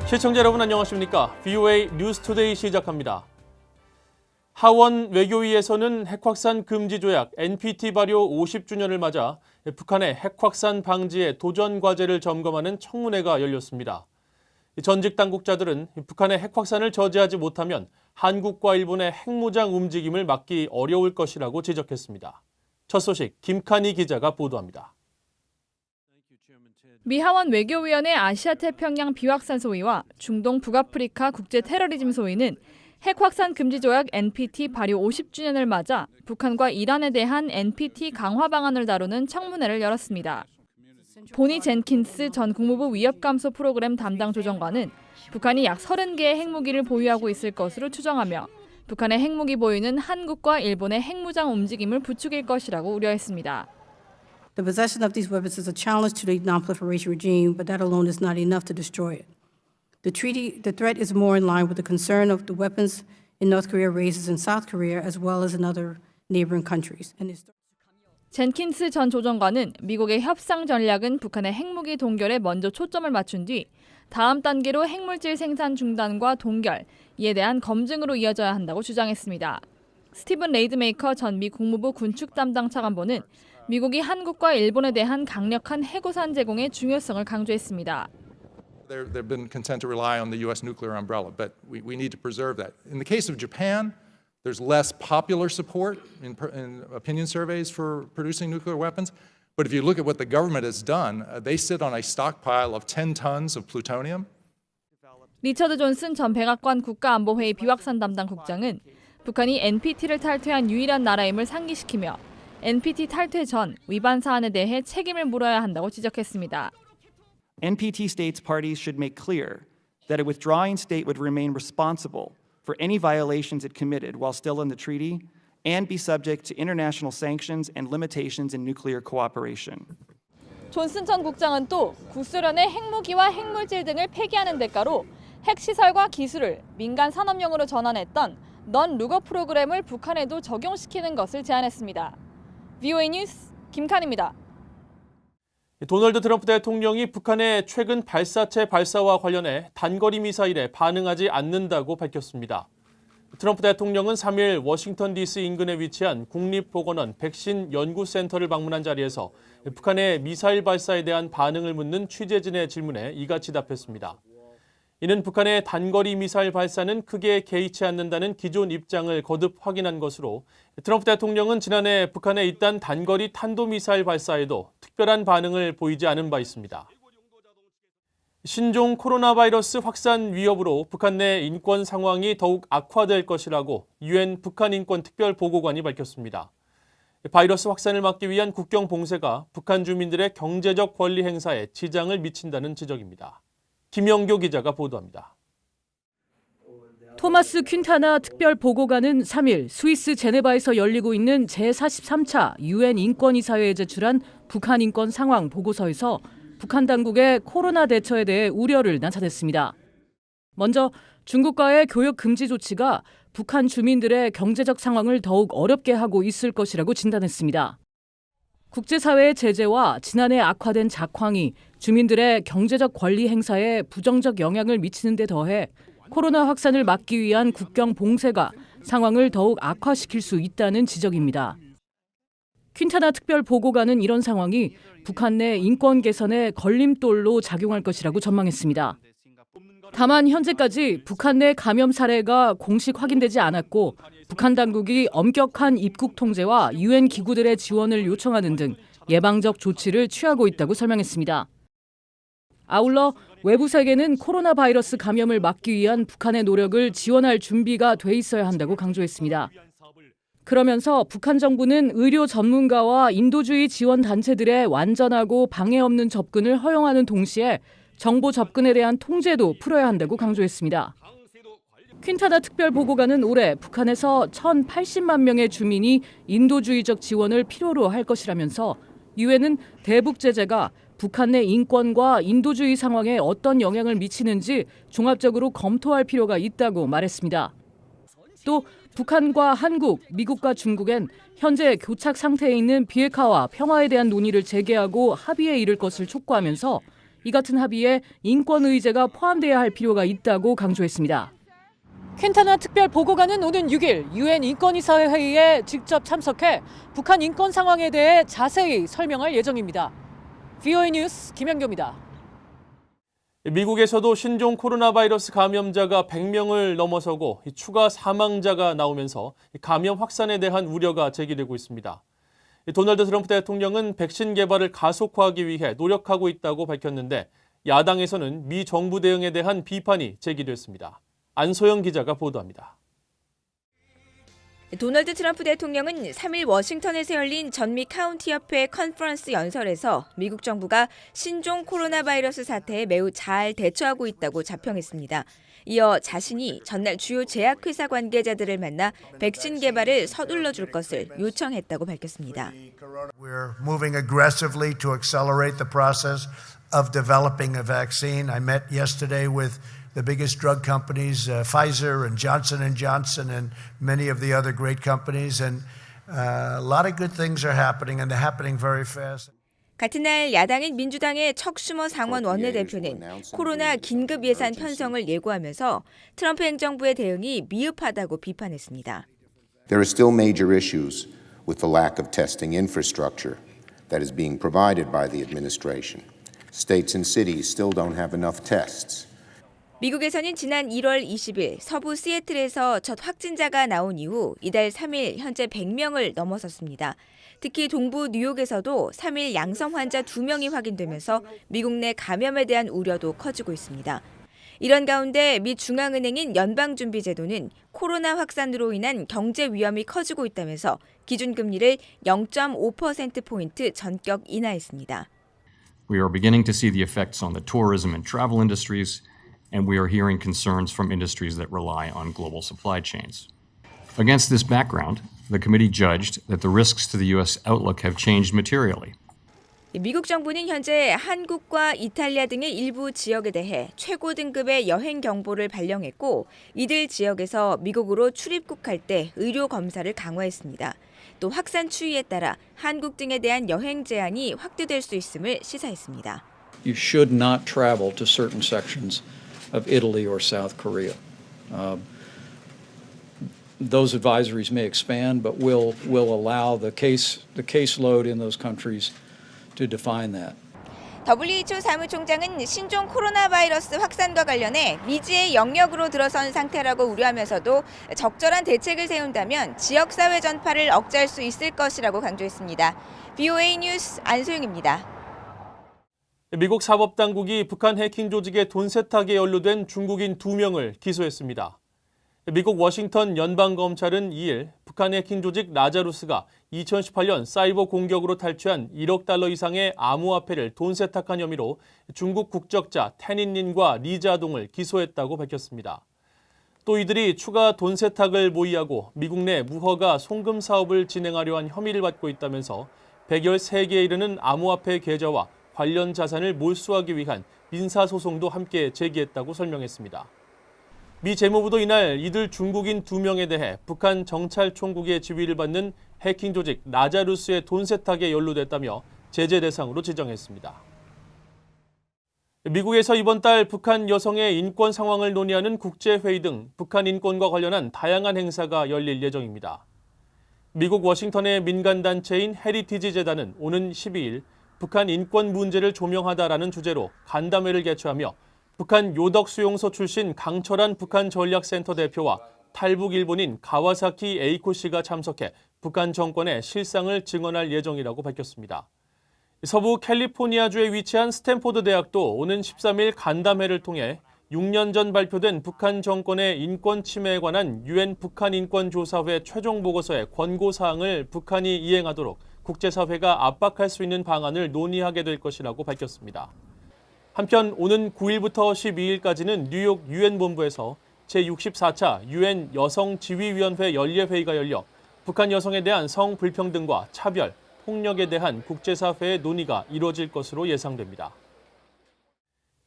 시청자 여러분 안녕하십니까? VOA 뉴스투데이 시작합니다. 하원 외교위에서는 핵확산 금지 조약 NPT 발효 50주년을 맞아 북한의 핵확산 방지에 도전 과제를 점검하는 청문회가 열렸습니다. 전직 당국자들은 북한의 핵확산을 저지하지 못하면 한국과 일본의 핵무장 움직임을 막기 어려울 것이라고 지적했습니다. 첫 소식 김칸희 기자가 보도합니다. 미 하원 외교위원회 아시아태평양 비확산 소위와 중동 북아프리카 국제 테러리즘 소위는 핵확산 금지 조약 NPT 발효 50주년을 맞아 북한과 이란에 대한 NPT 강화 방안을 다루는 청문회를 열었습니다. 보니 젠킨스 전 국무부 위협감소 프로그램 담당 조정관은 북한이 약 30개의 핵무기를 보유하고 있을 것으로 추정하며 북한의 핵무기 보유는 한국과 일본의 핵무장 움직임을 부추길 것이라고 우려했습니다. The possession of these weapons is a challenge to the non-proliferation regime, but that alone is not enough to destroy it. The threat is more in line with the concern of the weapons in North Korea raises in South Korea as well as in other neighboring countries. 젠킨스 전 조정관은 미국의 협상 전략은 북한의 핵무기 동결에 먼저 초점을 맞춘 뒤 다음 단계로 핵물질 생산 중단과 동결, 이에 대한 검증으로 이어져야 한다고 주장했습니다. 스티븐 레이드메이커 전 미 국무부 군축 담당 차관보는 미국이 한국과 일본에 대한 강력한 핵우산 제공의 중요성을 강조했습니다. They've been content to rely on the U.S. nuclear umbrella, but we need to preserve that. In the case of Japan, there's less popular support in opinion surveys for producing nuclear weapons. But if you look at what the government has done, they sit on a stockpile of 10 tons of plutonium. 리처드 존슨 전 백악관 국가안보회의 비확산 담당 국장은 북한이 NPT를 탈퇴한 유일한 나라임을 상기시키며 NPT 탈퇴 전 위반 사안에 대해 책임을 물어야 한다고 지적했습니다. NPT states parties should make clear that a withdrawing state would remain responsible for any violations it committed while still in the treaty and be subject to international sanctions and limitations in nuclear cooperation. 존슨 전 국장은 또 구소련의 핵무기와 핵물질 등을 폐기하는 대가로 핵시설과 기술을 민간 산업용으로 전환했던 넌 루거 프로그램을 북한에도 적용시키는 것을 제안했습니다. VOA 뉴스 김칸입니다. 도널드 트럼프 대통령이 북한의 최근 발사체 발사와 관련해 단거리 미사일에 반응하지 않는다고 밝혔습니다. 트럼프 대통령은 3일 워싱턴 DC 인근에 위치한 국립보건원 백신 연구센터를 방문한 자리에서 북한의 미사일 발사에 대한 반응을 묻는 취재진의 질문에 이같이 답했습니다. 이는 북한의 단거리 미사일 발사는 크게 개의치 않는다는 기존 입장을 거듭 확인한 것으로 트럼프 대통령은 지난해 북한의 잇단 단거리 탄도미사일 발사에도 특별한 반응을 보이지 않은 바 있습니다. 신종 코로나 바이러스 확산 위협으로 북한 내 인권 상황이 더욱 악화될 것이라고 유엔 북한 인권 특별 보고관이 밝혔습니다. 바이러스 확산을 막기 위한 국경 봉쇄가 북한 주민들의 경제적 권리 행사에 지장을 미친다는 지적입니다. 김영교 기자가 보도합니다. 토마스 퀸타나 특별보고관은 3일 스위스 제네바에서 열리고 있는 제43차 유엔 인권이사회에 제출한 북한 인권 상황 보고서에서 북한 당국의 코로나 대처에 대해 우려를 나타냈습니다. 먼저 중국과의 교역 금지 조치가 북한 주민들의 경제적 상황을 더욱 어렵게 하고 있을 것이라고 진단했습니다. 국제사회의 제재와 지난해 악화된 작황이 주민들의 경제적 권리 행사에 부정적 영향을 미치는 데 더해 코로나 확산을 막기 위한 국경 봉쇄가 상황을 더욱 악화시킬 수 있다는 지적입니다. 퀸타나 특별보고관은 이런 상황이 북한 내 인권 개선의 걸림돌로 작용할 것이라고 전망했습니다. 다만 현재까지 북한 내 감염 사례가 공식 확인되지 않았고 북한 당국이 엄격한 입국 통제와 유엔 기구들의 지원을 요청하는 등 예방적 조치를 취하고 있다고 설명했습니다. 아울러 외부 세계는 코로나 바이러스 감염을 막기 위한 북한의 노력을 지원할 준비가 돼 있어야 한다고 강조했습니다. 그러면서 북한 정부는 의료 전문가와 인도주의 지원 단체들의 완전하고 방해 없는 접근을 허용하는 동시에 정보 접근에 대한 통제도 풀어야 한다고 강조했습니다. 퀸타나 특별보고관은 올해 북한에서 1,080만 명의 주민이 인도주의적 지원을 필요로 할 것이라면서 유엔은 대북 제재가 북한 내 인권과 인도주의 상황에 어떤 영향을 미치는지 종합적으로 검토할 필요가 있다고 말했습니다. 또 북한과 한국, 미국과 중국엔 현재 교착 상태에 있는 비핵화와 평화에 대한 논의를 재개하고 합의에 이를 것을 촉구하면서 이 같은 합의에 인권 의제가 포함돼야 할 필요가 있다고 강조했습니다. 퀸타나 특별 보고관은 오는 6일 유엔 인권이사회 회의에 직접 참석해 북한 인권 상황에 대해 자세히 설명할 예정입니다. VOA 뉴스 김현교입니다. 미국에서도 신종 코로나 바이러스 감염자가 100명을 넘어서고 추가 사망자가 나오면서 감염 확산에 대한 우려가 제기되고 있습니다. 도널드 트럼프 대통령은 백신 개발을 가속화하기 위해 노력하고 있다고 밝혔는데 야당에서는 미 정부 대응에 대한 비판이 제기됐습니다. 안소영 기자가 보도합니다. 도널드 트럼프 대통령은 3일 워싱턴에서 열린 전미 카운티협회 컨퍼런스 연설에서 미국 정부가 신종 코로나 바이러스 사태에 매우 잘 대처하고 있다고 자평했습니다. 이어 자신이 전날 주요 제약회사 관계자들을 만나 백신 개발을 서둘러 줄 것을 요청했다고 밝혔습니다. We're moving aggressively to accelerate the process of developing a vaccine. I met yesterday with the biggest drug companies, Pfizer and Johnson & Johnson and many of the other great companies. And a lot of good things are happening and they're happening very fast. 같은 날 야당인 민주당의 척슈머 상원 원내대표는 코로나 긴급 예산 편성을 예고하면서 트럼프 행정부의 대응이 미흡하다고 비판했습니다. There are still major issues with the lack of testing infrastructure that is being provided by the administration. States and cities still don't have enough tests. 미국에서는 지난 1월 20일 서부 시애틀에서 첫 확진자가 나온 이후 이달 3일 현재 100명을 넘어섰습니다. 특히 동부 뉴욕에서도 3일 양성 환자 2명이 확인되면서 미국 내 감염에 대한 우려도 커지고 있습니다. 이런 가운데 미 중앙은행인 연방준비제도는 코로나 확산으로 인한 경제 위험이 커지고 있다면서 기준금리를 0.5%포인트 전격 인하했습니다. We are beginning to see the effects on the tourism and travel industries, and we are hearing concerns from industries that rely on global supply chains. Against this background, the committee judged that the risks to the U.S. outlook have changed materially. 미국 정부는 현재 한국과 이탈리아 등의 일부 지역에 대해 최고 등급의 여행 경보를 발령했고 이들 지역에서 미국으로 출입국할 때 의료 검사를 강화했습니다. 또 확산 추이에 따라 한국 등에 대한 여행 제한이 확대될 수 있음을 시사했습니다. You should not travel to certain sections of Italy or South Korea. Those advisories may expand, but will allow the caseload in those countries to define that. WHO 사무총장은 신종 코로나 바이러스 확산과 관련해 미지의 영역으로 들어선 상태라고 우려하면서도 적절한 대책을 세운다면 지역사회 전파를 억제할 수 있을 것이라고 강조했습니다. VOA 뉴스 안소영입니다. 미국 사법당국이 북한 해킹 조직의 돈 세탁에 연루된 중국인 2명을 기소했습니다. 미국 워싱턴 연방검찰은 2일 북한 해킹 조직 라자루스가 2018년 사이버 공격으로 탈취한 1억 달러 이상의 암호화폐를 돈 세탁한 혐의로 중국 국적자 태닌린과 리자동을 기소했다고 밝혔습니다. 또 이들이 추가 돈 세탁을 모의하고 미국 내 무허가 송금 사업을 진행하려 한 혐의를 받고 있다면서 113개에 이르는 암호화폐 계좌와 관련 자산을 몰수하기 위한 민사소송도 함께 제기했다고 설명했습니다. 미 재무부도 이날 이들 중국인 2명에 대해 북한 정찰총국의 지휘를 받는 해킹 조직 라자루스의 돈 세탁에 연루됐다며 제재 대상으로 지정했습니다. 미국에서 이번 달 북한 여성의 인권 상황을 논의하는 국제회의 등 북한 인권과 관련한 다양한 행사가 열릴 예정입니다. 미국 워싱턴의 민간단체인 헤리티지 재단은 오는 12일 북한 인권 문제를 조명하다라는 주제로 간담회를 개최하며 북한 요덕 수용소 출신 강철한 북한 전략센터 대표와 탈북 일본인 가와사키 에이코 씨가 참석해 북한 정권의 실상을 증언할 예정이라고 밝혔습니다. 서부 캘리포니아주에 위치한 스탠포드 대학도 오는 13일 간담회를 통해 6년 전 발표된 북한 정권의 인권 침해에 관한 유엔 북한인권조사회 최종 보고서의 권고사항을 북한이 이행하도록 국제사회가 압박할 수 있는 방안을 논의하게 될 것이라고 밝혔습니다. 한편 오는 9일부터 12일까지는 뉴욕 유엔 본부에서 제64차 유엔 여성지휘위원회 연례회의가 열려 북한 여성에 대한 성불평등과 차별, 폭력에 대한 국제사회의 논의가 이루어질 것으로 예상됩니다.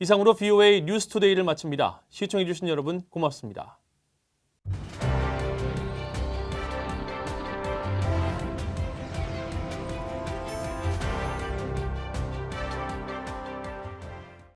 이상으로 VOA 뉴스투데이를 마칩니다. 시청해주신 여러분 고맙습니다.